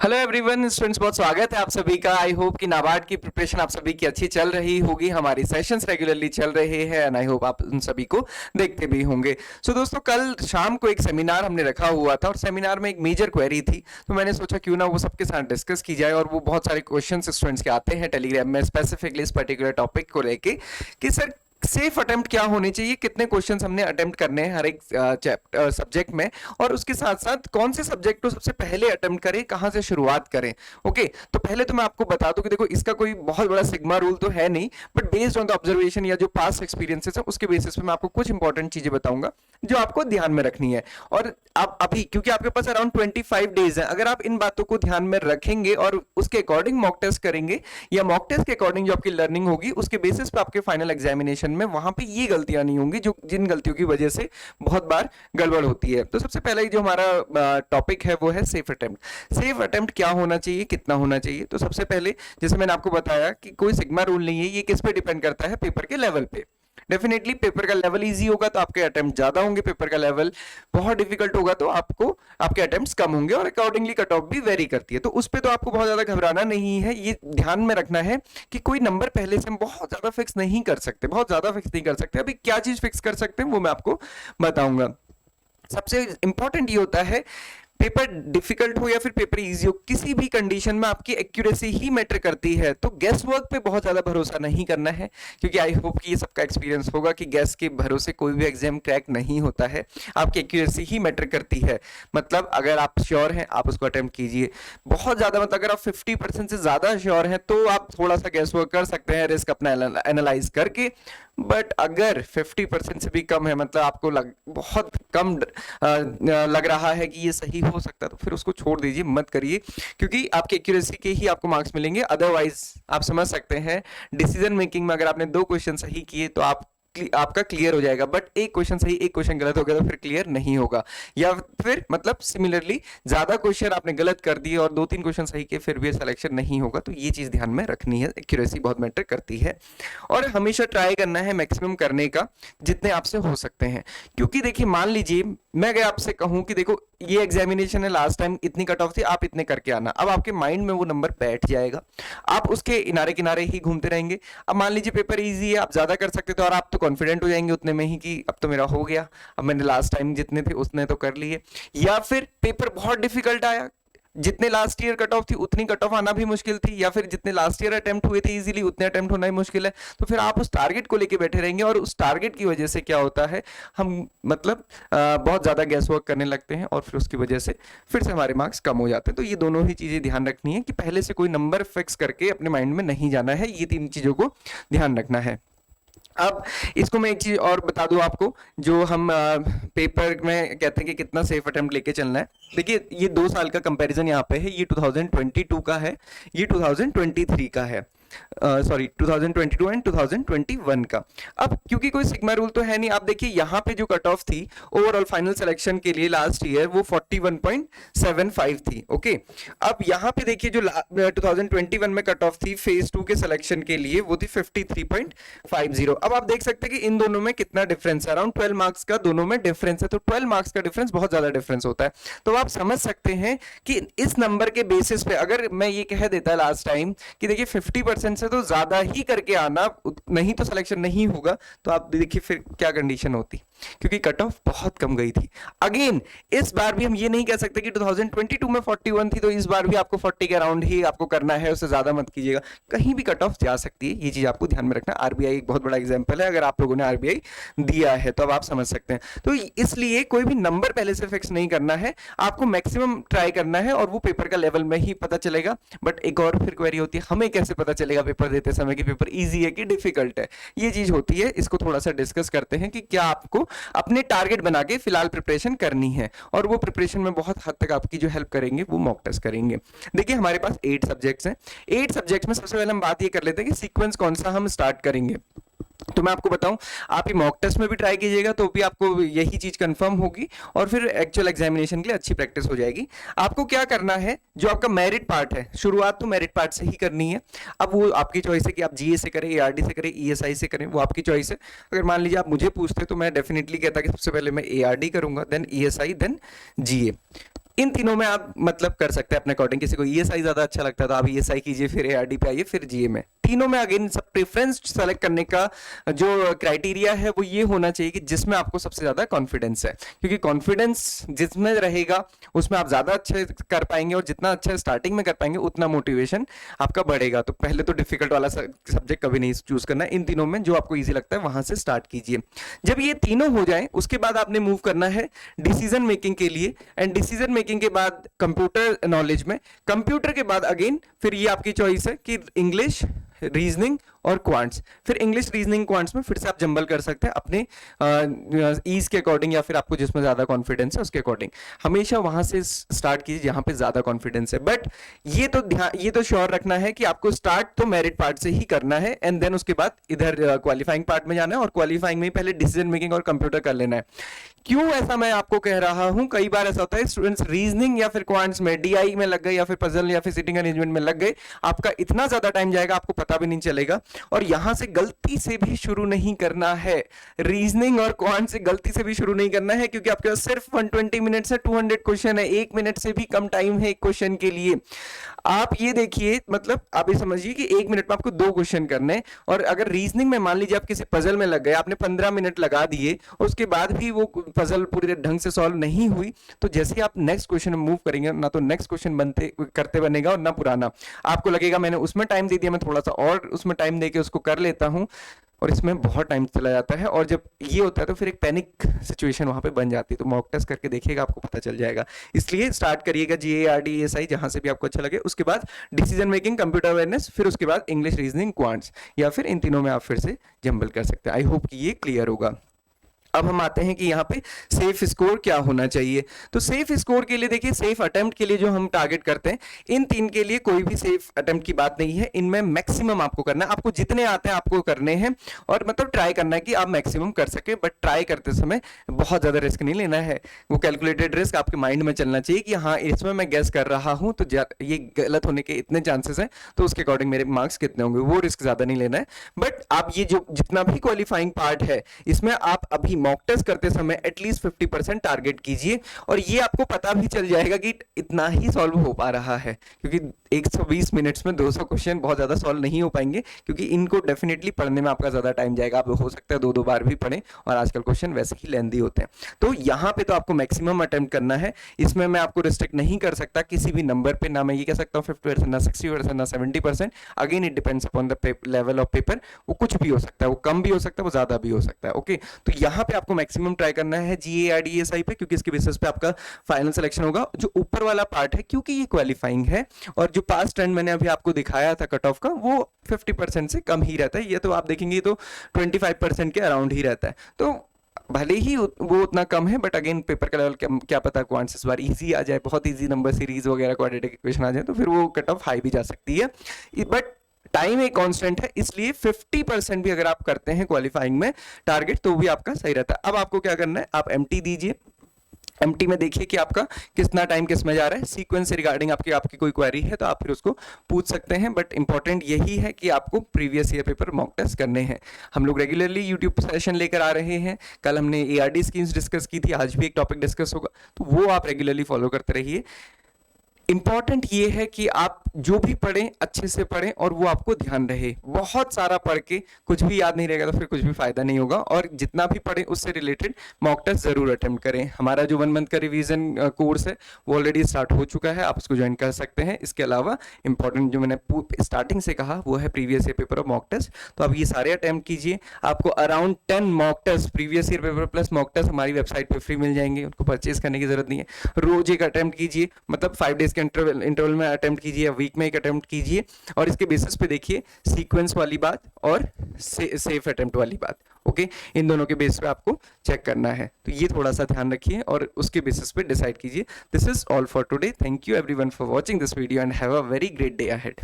Hello everyone students, बहुत स्वागत है आप सभी का। आई होप कि नाबार्ड की प्रिपरेशन आप सभी की अच्छी चल रही होगी। हमारी सेशंस रेगुलरली चल रहे हैं एंड आई होप आप उन सभी को देखते भी होंगे। सो दोस्तों, कल शाम को एक सेमिनार हमने रखा हुआ था और सेमिनार में एक मेजर क्वेरी थी, तो मैंने सोचा क्यों ना वो सबके साथ डिस्कस की जाए। और वो बहुत सारे क्वेश्चन स्टूडेंट्स के आते हैं टेलीग्राम में स्पेसिफिकली इस पर्टिकुलर टॉपिक को लेके कि सर सेफ अटेम्प्ट क्या होने चाहिए, कितने क्वेश्चंस हमने अटेम्प्ट करने हैं हर एक चैप्टर सब्जेक्ट में, और उसके साथ साथ कौन से सब्जेक्ट को सबसे पहले अटेम्प्ट करें, कहां से शुरुआत करें। ओके, तो पहले तो मैं आपको बता दूं कि देखो, इसका कोई बहुत बड़ा सिग्मा रूल तो है नहीं, but based on the observation या जो पास्ट एक्सपीरियंसेस है उसके बेसिस पे मैं आपको कुछ इंपॉर्टेंट चीजें बताऊंगा जो आपको ध्यान में रखनी है। और आप अभी, क्योंकि आपके पास अराउंड 25 डेज है, अगर आप इन बातों को ध्यान में रखेंगे और उसके अकॉर्डिंग मॉक टेस्ट करेंगे या मॉक टेस्ट के अकॉर्डिंग जो आपकी लर्निंग होगी उसके बेसिस पे आपके फाइनल एग्जामिनेशन में वहां पे ये गलतियां नहीं होंगी जो जिन गलतियों की वजह से बहुत बार गड़बड़ होती है। तो सबसे पहले जो हमारा टॉपिक है वो है सेफ अटेम्प्ट। सेफ अटेम्प्ट क्या होना चाहिए, कितना होना चाहिए। तो सबसे पहले, जैसे मैंने आपको बताया कि कोई सिग्मा रूल नहीं है, ये किस पे डिपेंड करता है, पेपर के लेवल पे। डेफिनेटली पेपर का लेवल इजी होगा तो आपके अटेम्प्ट ज्यादा होंगे, पेपर का लेवल बहुत डिफिकल्ट होगा तो आपको आपके अटेम्प्ट्स कम होंगे, और अकॉर्डिंगली कट ऑफ भी वेरी करती है। तो उस पे तो आपको बहुत ज्यादा घबराना नहीं है, ये ध्यान में रखना है कि कोई नंबर पहले से हम बहुत ज्यादा फिक्स नहीं कर सकते, बहुत ज्यादा फिक्स नहीं कर सकते। अभी क्या चीज फिक्स कर सकते हैं वो मैं आपको बताऊंगा। सबसे इंपॉर्टेंट ये होता है, पेपर डिफिकल्ट हो या फिर पेपर इजी हो, किसी भी कंडीशन में आपकी एक्यूरेसी ही मैटर करती है। तो गेस वर्क पे बहुत ज्यादा भरोसा नहीं करना है, क्योंकि आई होप कि ये सबका एक्सपीरियंस होगा कि गेस के भरोसे कोई भी एग्जाम क्रैक नहीं होता है। आपकी एक्यूरेसी ही मैटर करती है। मतलब अगर आप श्योर हैं आप उसको अटेम्प्ट कीजिए। बहुत ज्यादा, मतलब अगर आप 50% से ज्यादा श्योर हैं तो आप थोड़ा सा गेस वर्क कर सकते हैं रिस्क अपना एनालाइज करके। बट अगर 50% से भी कम है, मतलब आपको बहुत कम लग रहा है कि ये सही हो सकता है, तो फिर उसको छोड़ दीजिए, मत करिए, क्योंकि आपकी एक्यूरेसी के ही आपको मार्क्स मिलेंगे। अदरवाइज आप समझ सकते हैं डिसीजन मेकिंग में अगर आपने 2 क्वेश्चन सही किए तो आपका क्लियर हो जाएगा, बट एक क्वेश्चन सही एक क्वेश्चन गलत हो गया तो फिर क्लियर नहीं होगा। या फिर मतलब सिमिलरली ज्यादा क्वेश्चन आपने गलत कर दिए और 2-3 क्वेश्चन सही किए फिर भी सिलेक्शन नहीं होगा। तो ये चीज ध्यान में रखनी है, एक्यूरेसी बहुत मैटर करती है। और हमेशा ट्राई करना है मैक्सिमम करने का जितने आपसे हो सकते हैं। क्योंकि देखिए, मान लीजिए मैं अगर आपसे कहूं कि देखो ये एग्जामिनेशन है, लास्ट टाइम इतनी कट ऑफ थी, आप इतने करके आना, अब आपके माइंड में वो नंबर बैठ जाएगा, आप उसके किनारे किनारे ही घूमते रहेंगे। अब मान लीजिए पेपर इजी है, आप ज्यादा कर सकते थे और आप तो कॉन्फिडेंट हो जाएंगे उतने में ही कि अब तो मेरा हो गया, अब मैंने लास्ट टाइम जितने थे उतने तो कर लिए। या फिर पेपर बहुत डिफिकल्ट आया, जितने लास्ट ईयर कट ऑफ थी उतनी कट ऑफ आना भी मुश्किल थी, या फिर जितने लास्ट ईयर अटेम्प्ट हुए थे इजीली उतने अटेम्प्ट होना ही मुश्किल है। तो फिर आप उस टारगेट को लेके बैठे रहेंगे और उस टारगेट की वजह से क्या होता है, हम मतलब बहुत ज्यादा गैस वर्क करने लगते हैं और फिर उसकी वजह से फिर से हमारे मार्क्स कम हो जाते हैं। तो ये दोनों ही चीजें ध्यान रखनी है कि पहले से कोई नंबर फिक्स करके अपने माइंड में नहीं जाना है, ये 3 चीजों को ध्यान रखना है। अब इसको मैं एक चीज और बता दूं आपको, जो हम पेपर में कहते हैं कि कितना सेफ अटेम्प्ट लेके चलना है। देखिए, ये 2 साल का कंपैरिजन यहाँ पे है, ये 2022 का है, ये 2023 का है, सॉरी 2022 एंड 2021 का। अब क्योंकि कोई सिग्मा रूल तो है नहीं, आप देखिए यहाँ पे जो कट ऑफ थी ओवरऑल फाइनल सिलेक्शन के लिए लास्ट ईयर वो 41.75 थी। ओके, अब यहाँ पे देखिए जो 2021 में कट ऑफ थी फेज 2 के सिलेक्शन के लिए वो थी 53.50। अब आप देख सकते हैं कि इन दोनों में कितना डिफरेंस है, अराउंड 12 मार्क्स का दोनों में डिफरेंस है। तो 12 मार्क्स का डिफरेंस बहुत ज्यादा डिफरेंस होता है। तो आप समझ सकते हैं कि इस नंबर के बेसिस पे अगर मैं ये कह देता लास्ट टाइम कि देखिए 50% से तो ज्यादा ही करके आना, नहीं तो सिलेक्शन नहीं होगा, तो आप देखिए फिर क्या कंडीशन होती, क्योंकि कट ऑफ बहुत कम गई थी। अगेन इस बार भी हम ये नहीं कह सकते कि 2022 में 41 थी तो इस बार भी आपको 40 के अराउंड ही आपको करना है, उससे ज्यादा मत कीजिएगा, कहीं भी कट ऑफ जा सकती है, ये चीज आपको ध्यान में रखना। आरबीआई एक बहुत बड़ा एग्जांपल है, अगर आप लोगों ने आरबीआई दिया है तो अब आप समझ सकते हैं। तो इसलिए कोई भी नंबर पहले से फिक्स नहीं करना है, आपको मैक्सिमम ट्राई करना है और वो पेपर का लेवल में ही पता चलेगा। बट एक और फिर क्वेरी होती है, हमें कैसे पता चलेगा पेपर देते समय कि पेपर इजी है कि डिफिकल्ट है, ये चीज होती है। इसको थोड़ा सा डिस्कस करते हैं कि क्या आपको अपने टारगेट बना के फिलहाल प्रिपरेशन करनी है, और वो प्रिपरेशन में बहुत हद तक आपकी जो हेल्प करेंगे वो मॉक टेस्ट करेंगे। देखिए हमारे पास 8 सब्जेक्ट्स हैं, 8 सब्जेक्ट्स में सबसे पहले हम बात ये कर लेते हैं कि सीक्वेंस कौन सा हम स्टार्ट करेंगे। तो मैं आपको बताऊं, आप ये मॉक टेस्ट में भी ट्राई कीजिएगा तो भी आपको यही चीज कंफर्म होगी और फिर एक्चुअल एग्जामिनेशन के लिए अच्छी प्रैक्टिस हो जाएगी। आपको क्या करना है, जो आपका मेरिट पार्ट है, शुरुआत तो मेरिट पार्ट से ही करनी है। अब वो आपकी चॉइस है कि आप जीए से करें, एआरडी से करें, ईएसआई से करें, वो आपकी चॉइस है। अगर मान लीजिए आप मुझे पूछते तो मैं डेफिनेटली कहता कि सबसे पहले मैं एआरडी करूंगा, देन ईएसआई, देन जीए। इन तीनों में आप मतलब कर सकते हैं अपने अकॉर्डिंग। किसी को ईएसआई ज्यादा अच्छा लगता है तो आप ईएसआई कीजिए, फिर एआरडी पे आइए, फिर जीए में। तीनों में अगेन सब प्रेफरेंस सेलेक्ट करने का जो क्राइटेरिया है वो ये होना चाहिए कि जिसमें आपको सबसे ज्यादा कॉन्फिडेंस है, क्योंकि कॉन्फिडेंस जिसमें रहेगा उसमें आप ज्यादा अच्छे कर पाएंगे, और जितना अच्छा स्टार्टिंग में कर पाएंगे उतना मोटिवेशन आपका बढ़ेगा। तो पहले तो डिफिकल्ट वाला सब्जेक्ट कभी नहीं चूज करना है, इन तीनों में जो आपको ईजी लगता है वहां से स्टार्ट कीजिए। जब ये तीनों हो जाए उसके बाद आपने मूव करना है डिसीजन मेकिंग के लिए, एंड डिसीजन मेकिंग के बाद कंप्यूटर नॉलेज में, कंप्यूटर के बाद अगेन फिर ये आपकी चॉइस है कि इंग्लिश, रीजनिंग और क्वांट्स। फिर इंग्लिश, रीजनिंग, क्वांट्स में फिर से आप जंबल कर सकते हैं अपने ईज के अकॉर्डिंग, या फिर आपको जिसमें ज्यादा कॉन्फिडेंस है उसके अकॉर्डिंग। हमेशा वहां से स्टार्ट कीजिए जहां पे ज्यादा कॉन्फिडेंस है। बट ये तो श्योर रखना है कि आपको स्टार्ट तो मेरिट पार्ट से ही करना है, एंड देन उसके बाद इधर क्वालिफाइंग पार्ट में जाना है, और क्वालिफाइंग में पहले डिसीजन मेकिंग और कंप्यूटर कर लेना है। क्यों ऐसा मैं आपको कह रहा हूं, कई बार ऐसा होता है स्टूडेंट्स रीजनिंग या फिर क्वांट्स में, डीआई में लग गए, या फिर पजल या फिर सिटिंग अरेंजमेंट में लग गए, आपका इतना ज्यादा टाइम जाएगा आपको पता भी नहीं चलेगा। और यहां से गलती से भी शुरू नहीं करना है, रीजनिंग और क्वांट से गलती से भी शुरू नहीं करना है, क्योंकि आपके पास सिर्फ 120 मिनट से 200 क्वेश्चन है, 1 मिनट से भी कम टाइम है एक क्वेश्चन के लिए। आप ये देखिए, मतलब आप ये समझिए कि 1 मिनट में आपको 2 क्वेश्चन करने, और अगर रीजनिंग में मान लीजिए आप किसी पजल में लग गए, आपने 15 मिनट लगा दिए, उसके बाद भी वो पजल पूरी ढंग से सॉल्व नहीं हुई, तो जैसे ही आप नेक्स्ट क्वेश्चन में मूव करेंगे ना, तो नेक्स्ट क्वेश्चन बनते करते बनेगा और ना पुराना। आपको लगेगा मैंने उसमें टाइम दे दिया, मैं थोड़ा सा और उसमें टाइम देके उसको कर लेता हूं, और इसमें बहुत टाइम चला जाता है। और जब ये होता है तो फिर एक पैनिक सिचुएशन वहां पे बन जाती है। तो मॉक टेस्ट करके देखिएगा, आपको पता चल जाएगा। इसलिए स्टार्ट करिएगा जीएआरडी एएसआई जहां से भी आपको अच्छा लगे, उसके बाद डिसीजन मेकिंग, कंप्यूटर अवेयरनेस, फिर उसके बाद इंग्लिश, रीजनिंग, क्वांट्स, या फिर इन तीनों में आप फिर से जंबल कर सकते हैं। आई होप कि ये क्लियर होगा। अब हम आते हैं कि यहाँ पे सेफ स्कोर क्या होना चाहिए। तो सेफ स्कोर के लिए देखिए, सेफ अटेम्प्ट के लिए जो हम टारगेट करते हैं, इन 3 के लिए कोई भी सेफ अटेम्प्ट की बात नहीं है। इनमें मैक्सिमम आपको करना है, आपको जितने आते हैं आपको करने हैं, और मतलब ट्राई करना है कि आप मैक्सिमम कर सके। बट ट्राई करते समय बहुत ज्यादा रिस्क नहीं लेना है, वो कैलकुलेटेड रिस्क आपके माइंड में चलना चाहिए कि हाँ इसमें मैं गेस कर रहा हूँ तो ये गलत होने के इतने चांसेस हैं, तो उसके अकॉर्डिंग मेरे मार्क्स कितने होंगे, वो रिस्क ज्यादा नहीं लेना है। बट आप ये जो जितना भी क्वालिफाइंग पार्ट है, इसमें आप अभी मॉक टेस्ट करते समय एटलीस्ट 50% टारगेट कीजिए, और ये आपको पता भी चल जाएगा कि इतना ही सॉल्व हो पा रहा है, क्योंकि 120 मिनट्स में 200 क्वेश्चन बहुत ज्यादा सॉल्व नहीं हो पाएंगे, क्योंकि इनको डेफिनेटली पढ़ने में आपका ज्यादा टाइम जाएगा। आप हो सकता है 2-2 बार भी पढ़ें, और आजकल क्वेश्चन वैसे ही लेंथी होते हैं। तो यहाँ पे तो आपको मैक्सिमम अटेम्प्ट करना है, इसमें मैं आपको रिस्ट्रिक्ट नहीं कर सकता किसी भी नंबर पे, ना मैं ये कह सकता हूँ 50%, ना 60%, ना 70%। Again it depends upon the level of paper, वो कुछ भी हो सकता है, वो कम भी हो सकता है, वो ज्यादा भी हो सकता है। ओके, तो यहाँ पे आपको मैक्सिमम ट्राई करना है जीएआरडी एएसआई पे, क्योंकि इसके बेसिस पे आपका फाइनल सिलेक्शन होगा। जो ऊपर वाला पार्ट है, क्योंकि ये क्वालिफाइंग है, और जो पास्ट ट्रेंड मैंने अभी आपको दिखाया था कट ऑफ का, वो 50% से कम ही रहता है। ये तो आप देखेंगे तो 25% के अराउंड ही रहता है। तो भले ही वो उतना कम है, बट अगेन पेपर का लेवल क्या पता क्वांट्स इस बार इजी आ जाए, बहुत इजी नंबर सीरीज वगैरह क्वाड्रेटिक इक्वेशन आ जाए, तो फिर वो कट ऑफ हाई भी जा सकती है। बट टाइम एक कांस्टेंट है, इसलिए 50% भी अगर आप करते हैं क्वालिफाइंग में टारगेट, तो भी आपका सही रहता है। अब आपको क्या करना है, आप एमटी दीजिए। एमटी में देखिए कि आपका कितना टाइम किस में जा रहा है। सीक्वेंस से रिगार्डिंग आपकी कोई क्वेरी है तो आप फिर उसको पूछ सकते हैं, बट इंपॉर्टेंट यही है कि आपको previous year paper mock test करने हैं। हम लोग रेगुलरली यूट्यूब सेशन लेकर आ रहे हैं। कल हमने एआरडी स्कीम्स डिस्कस की थी, आज भी एक टॉपिक डिस्कस होगा, तो वो आप रेगुलरली फॉलो करते रहिए। इंपॉर्टेंट ये है कि आप जो भी पढ़ें अच्छे से पढ़ें, और वो आपको ध्यान रहे। बहुत सारा पढ़ के कुछ भी याद नहीं रहेगा तो फिर कुछ भी फायदा नहीं होगा। और जितना भी पढ़ें उससे रिलेटेड मॉक टेस्ट जरूर अटेम्प्ट करें। हमारा जो 1 मंथ का रिवीजन कोर्स है वो ऑलरेडी स्टार्ट हो चुका है, आप उसको ज्वाइन कर सकते हैं। इसके अलावा इंपॉर्टेंट जो मैंने स्टार्टिंग से कहा वो है प्रीवियस ईयर पेपर और मॉक टेस्ट। तो आप ये सारे अटेम्प्ट कीजिए। आपको around 10 mock test, previous year paper plus mock test हमारी वेबसाइट पर फ्री मिल जाएंगे, उनको परचेज करने की जरूरत नहीं है। रोज एक अटेम्प्ट कीजिए, मतलब 5 डेज के इंटरवल में अटेम्प्ट कीजिए, वीक में एक अटेम्प्ट कीजिए, और इसके बेसिस पे देखिए सीक्वेंस वाली बात और सेफ अटेम्प्ट वाली बात। ओके, इन दोनों के बेस पे आपको चेक करना है, तो ये थोड़ा सा ध्यान रखिए और उसके बेसिस पे डिसाइड कीजिए। This is all for today. Thank you everyone for watching this video and have a very great day ahead.